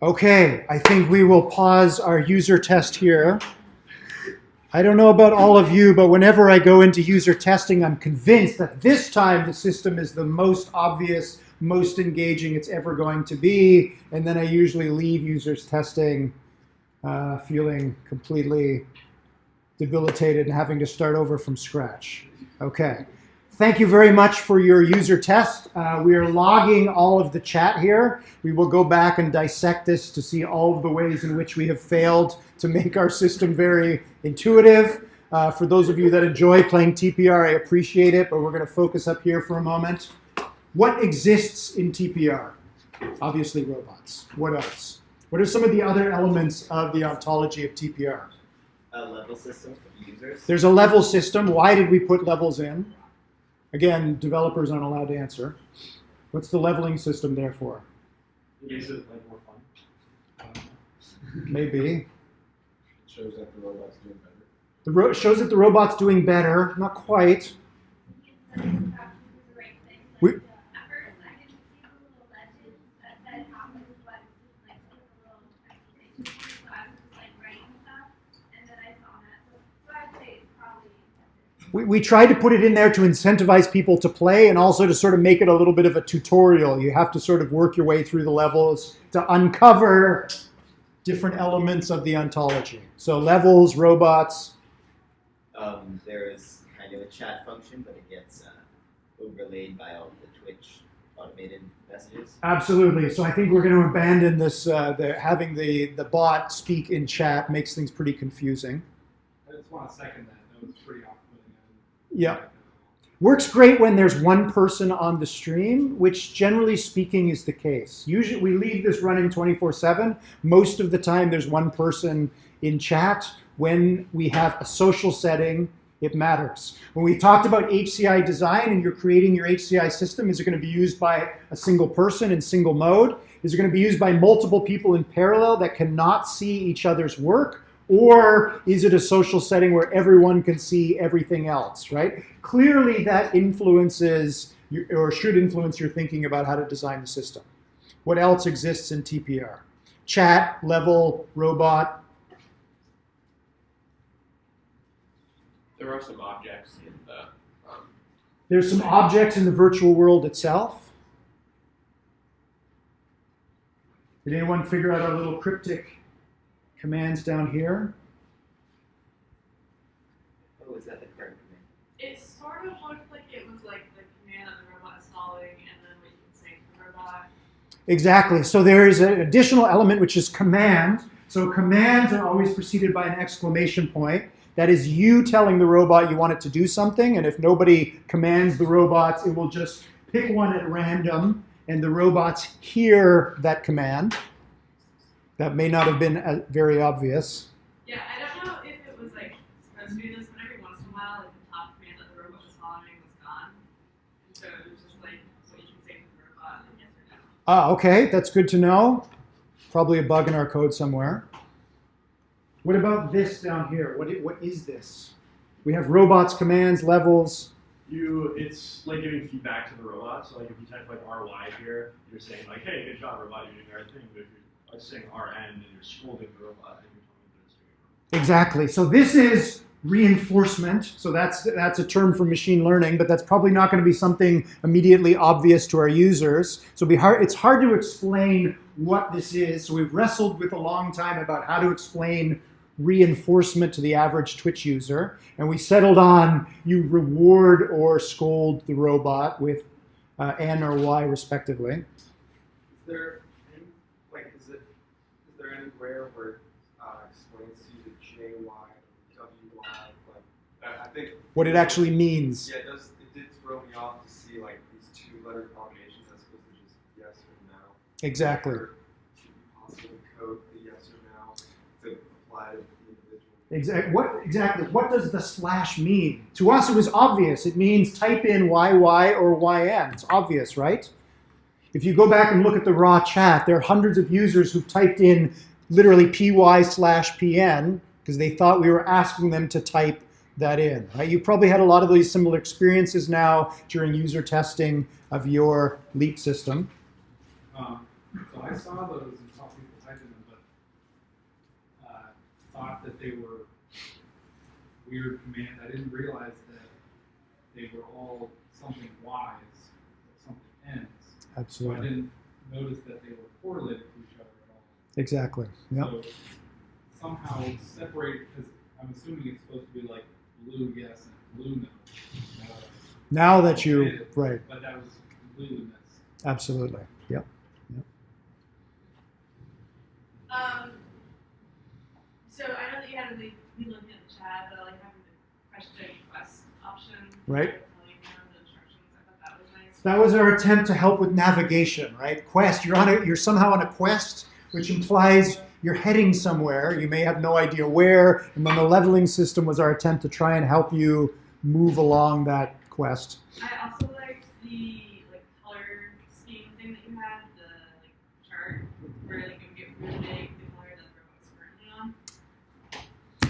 Speaker 1: Okay, I think we will pause our user test here. I don't know about all of you, but whenever I go into user testing, I'm convinced that this time the system is the most obvious, most engaging it's ever going to be. And then I usually leave users testing feeling completely debilitated and having to start over from scratch. Okay. Thank you very much for your user test. We are logging all of the chat here. We will go back and dissect this to see all of the ways in which we have failed to make our system very intuitive. For those of you that enjoy playing TPR, I appreciate it, but we're going to focus up here for a moment. What exists in TPR? Obviously robots. What else? What are some of the other elements of the ontology of TPR?
Speaker 7: A level system for users.
Speaker 1: There's a level system. Why did we put levels in? Again, developers aren't allowed to answer. What's the leveling system there for?
Speaker 8: Makes it like more fun.
Speaker 1: Maybe.
Speaker 9: It shows that the robot's doing better.
Speaker 1: Shows that the robot's doing better. Not quite. We, we tried to put it in there to incentivize people to play and also to sort of make it a little bit of a tutorial. You have to sort of work your way through the levels to uncover different elements of the ontology. So levels, robots.
Speaker 7: There is kind of a chat function, but it gets overlaid by all the Twitch automated messages.
Speaker 1: Absolutely. So I think we're going to abandon this, having the bot speak in chat makes things pretty confusing.
Speaker 8: I just want to second that. That was pretty off-putting.
Speaker 1: Yeah. Works great when there's one person on the stream, which generally speaking is the case. Usually we leave this running 24/7. Most of the time there's one person in chat. When we have a social setting, it matters. When we talked about HCI design and you're creating your HCI system, is it going to be used by a single person in single mode? Is it going to be used by multiple people in parallel that cannot see each other's work? Or is it a social setting where everyone can see everything else, right? Clearly that influences, or should influence your thinking about how to design the system. What else exists in TPR? Chat, level, robot.
Speaker 6: There are some objects in the...
Speaker 1: There's some objects in the virtual world itself. Did anyone figure out our little cryptic commands down here?
Speaker 7: Oh, is that the current command?
Speaker 2: It sort of looked like it was like the command that the robot is following and then what you can say to the robot.
Speaker 1: Exactly. So there is an additional element which is command. So commands are always preceded by an exclamation point. That is you telling the robot you want it to do something, and if nobody commands the robots, it will just pick one at random, and the robots hear that command. That may not have been very obvious.
Speaker 2: Yeah, I don't know if it was like supposed to be this, but every once in a while, like the top command that the robot was following was gone. And so it was just like what you can say to the robot, like yes or no.
Speaker 1: Ah, okay, that's good to know. Probably a bug in our code somewhere. What about this down here? What is this? We have robots, commands, levels.
Speaker 8: It's like giving feedback to the robot. So like if you type like RY here, you're saying like, hey, good job, robot, you're doing the right thing. But if you're saying RN, then you're scolding the robot and you're telling them that it's doing it wrong.
Speaker 1: Exactly. So this is reinforcement. So that's a term for machine learning, but that's probably not going to be something immediately obvious to our users. So it's hard to explain what this is. So we've wrestled with a long time about how to explain reinforcement to the average Twitch user, and we settled on you reward or scold the robot with N or Y respectively.
Speaker 11: Is there any, like, is there anywhere where it explains to you the J, Y, W, Y, like, I think
Speaker 1: What it actually means.
Speaker 11: Yeah, it did throw me off to see like these two-letter combinations as opposed to just yes or no.
Speaker 1: Exactly.
Speaker 11: Or should you possibly code the yes or no to apply to the individual?
Speaker 1: Exactly. What does the slash mean? To us, it was obvious. It means type in YY or YN. It's obvious, right? If you go back and look at the raw chat, there are hundreds of users who've typed in literally PY/PN because they thought we were asking them to type that in. Right? You probably had a lot of these similar experiences now during user testing of your LEAP system.
Speaker 13: So I saw those and saw people typing them, but thought that they were weird commands. I didn't realize that they were all something Y's or something N's.
Speaker 1: Absolutely.
Speaker 13: So I didn't notice that they were correlated to each other at all.
Speaker 1: Exactly. Yep.
Speaker 13: So somehow separate, because I'm assuming it's supposed to be like blue yes and blue no.
Speaker 1: Now that you, right.
Speaker 13: But that was completely missed.
Speaker 1: Absolutely. Yep.
Speaker 2: So I know that you had to be looking at the chat, but like having the question request option.
Speaker 1: Right.
Speaker 2: Telling you the instructions, I thought that was nice.
Speaker 1: That was our attempt to help with navigation, right? Quest, you're somehow on a quest, which implies you're heading somewhere. You may have no idea where, and then the leveling system was our attempt to try and help you move along that quest.
Speaker 2: I also liked the like color scheme thing that you had, the like chart where like it would get really big, the color that the robot's currently on.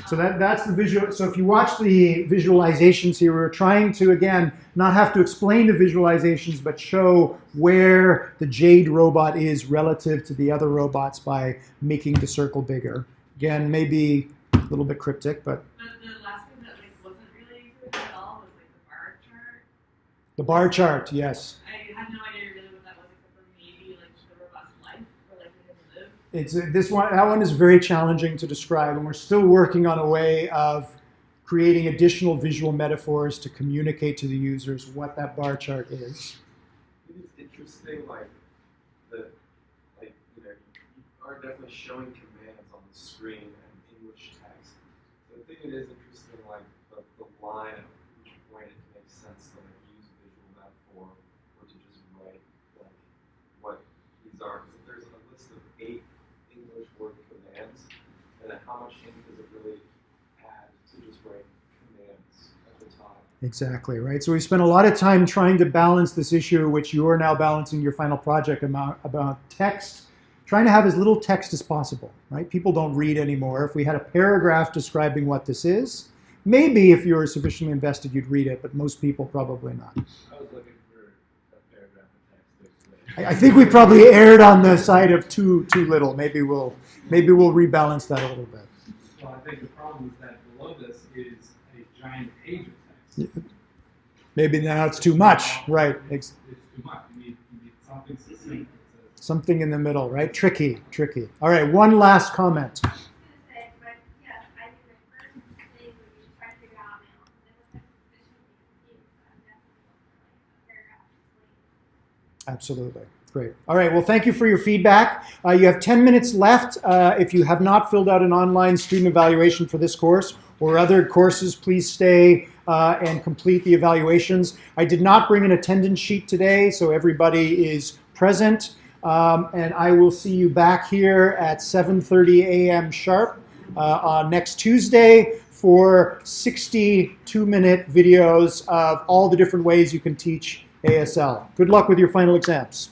Speaker 1: So that's the visual. So if you watch the visualizations here, we were trying to, again, not have to explain the visualizations, but show where the Jade robot is relative to the other robots by making the circle bigger. Again, maybe a little bit cryptic, but.
Speaker 2: But the last thing that like wasn't really good at all was like the bar chart.
Speaker 1: The bar chart, yes.
Speaker 2: I had no idea really what that was, except for maybe like the robot's life or like where they live.
Speaker 1: It's that one is very challenging to describe, and we're still working on a way of creating additional visual metaphors to communicate to the users what that bar chart is.
Speaker 11: It is interesting, like you are definitely showing commands on the screen and English text. So I think it is interesting, like the line at which point it makes sense to like use a visual metaphor or to just write like what these are. Because if there's a list of 8 English word commands, and then how much ink does it really add to just write commands at the top?
Speaker 1: Exactly, right? So we spent a lot of time trying to balance this issue, which you are now balancing your final project about text, trying to have as little text as possible, right? People don't read anymore. If we had a paragraph describing what this is, maybe if you were sufficiently invested, you'd read it, but most people probably not.
Speaker 13: I was looking for a paragraph of text to explain.
Speaker 1: I think we probably erred on the side of too little. Maybe we'll rebalance that a little bit.
Speaker 13: Well, I think the problem is that below this is a giant page of text.
Speaker 1: Maybe now it's too much, right?
Speaker 13: It's too much. You need something succinct.
Speaker 1: Something in the middle, right? Tricky. All right, one last comment. Absolutely. Great. All right. Well, thank you for your feedback. You have 10 minutes left. If you have not filled out an online student evaluation for this course or other courses, please stay and complete the evaluations. I did not bring an attendance sheet today, so everybody is present. And I will see you back here at 7:30 a.m. sharp on next Tuesday for 62-minute videos of all the different ways you can teach ASL. Good luck with your final exams.